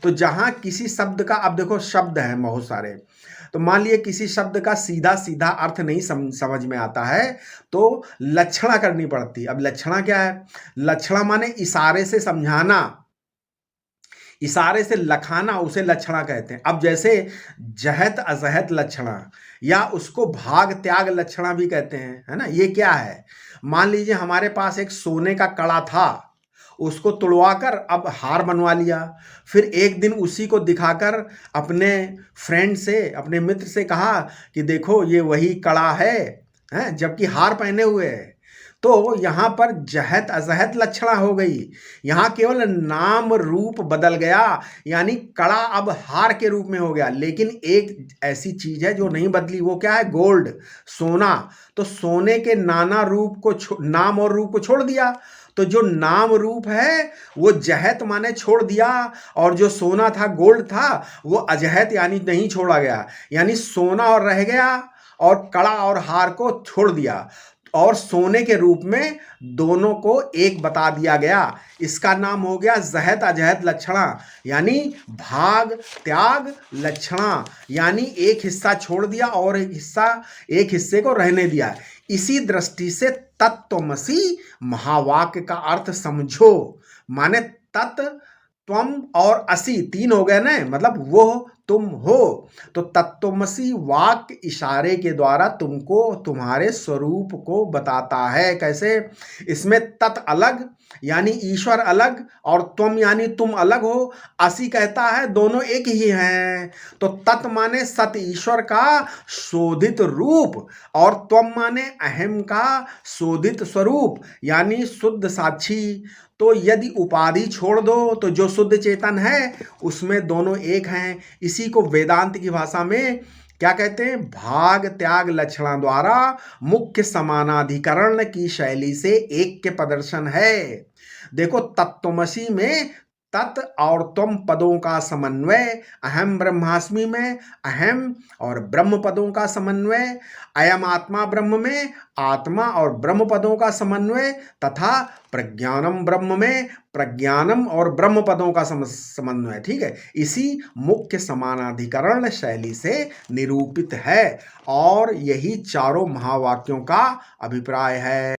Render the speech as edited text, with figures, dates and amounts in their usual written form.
तो जहां किसी शब्द का, अब देखो शब्द है बहुत सारे, तो मान लिए किसी शब्द का सीधा सीधा अर्थ नहीं समझ में आता है तो लक्षणा करनी पड़ती। अब लक्षणा क्या है? लक्षणा माने इशारे से समझाना, इशारे से लखाना, उसे लक्षणा कहते हैं। अब जैसे जहत अजहत लक्षणा या उसको भाग त्याग लक्षणा भी कहते हैं, है ना। ये क्या है? मान लीजिए हमारे पास एक सोने का कड़ा था, उसको तुड़वाकर अब हार बनवा लिया, फिर एक दिन उसी को दिखाकर अपने फ्रेंड से, अपने मित्र से कहा कि देखो ये वही कड़ा है, जबकि हार पहने हुए है। तो यहां पर जहत अजहत लक्षणा हो गई, यहां केवल नाम रूप बदल गया, यानी कड़ा अब हार के रूप में हो गया। लेकिन एक ऐसी चीज है जो नहीं बदली, वो क्या है? गोल्ड, सोना। तो सोने के नाना रूप को, नाम और रूप को छोड़ दिया, तो जो नाम रूप है वो जहत माने छोड़ दिया, और जो सोना था, गोल्ड था, वो अजहत यानी नहीं छोड़ा गया, यानी सोना और रह गया और कड़ा और हार को छोड़ दिया, और सोने के रूप में दोनों को एक बता दिया गया। इसका नाम हो गया जहत अजहत लक्षणा, यानी भाग त्याग लक्षणा, यानी एक हिस्सा छोड़ दिया और एक हिस्से को रहने दिया। इसी दृष्टि से तत्त्वमसि महावाक्य का अर्थ समझो, माने तत्, त्वम और असि, तीन हो गए ना, मतलब वो तुम हो। तो तत्त्वमसि वाक्य इशारे के द्वारा तुमको तुम्हारे स्वरूप को बताता है। कैसे? इसमें तत् अलग यानी ईश्वर अलग, और त्वम यानी तुम अलग हो, असि कहता है दोनों एक ही हैं। तो तत् माने सत ईश्वर का शोधित रूप, और त्वम माने अहम का शोधित स्वरूप, यानी शुद्ध साक्षी। तो यदि उपाधि छोड़ दो तो जो शुद्ध चेतन है उसमें दोनों एक हैं। इसी को वेदांत की भाषा में क्या कहते हैं? भाग त्याग लक्षणा द्वारा मुख्य समानाधिकरण की शैली से एक के प्रदर्शन है। देखो तत्त्वमसि में तत् और त्वम पदों का समन्वय, अहम ब्रह्मास्मि में अहम और ब्रह्म पदों का समन्वय, अयम आत्मा ब्रह्म में आत्मा और ब्रह्म पदों का समन्वय, तथा प्रज्ञानम ब्रह्म में प्रज्ञानम और ब्रह्म पदों का समन्वय। ठीक है, इसी मुख्य समानाधिकरण शैली से निरूपित है, और यही चारों महावाक्यों का अभिप्राय है।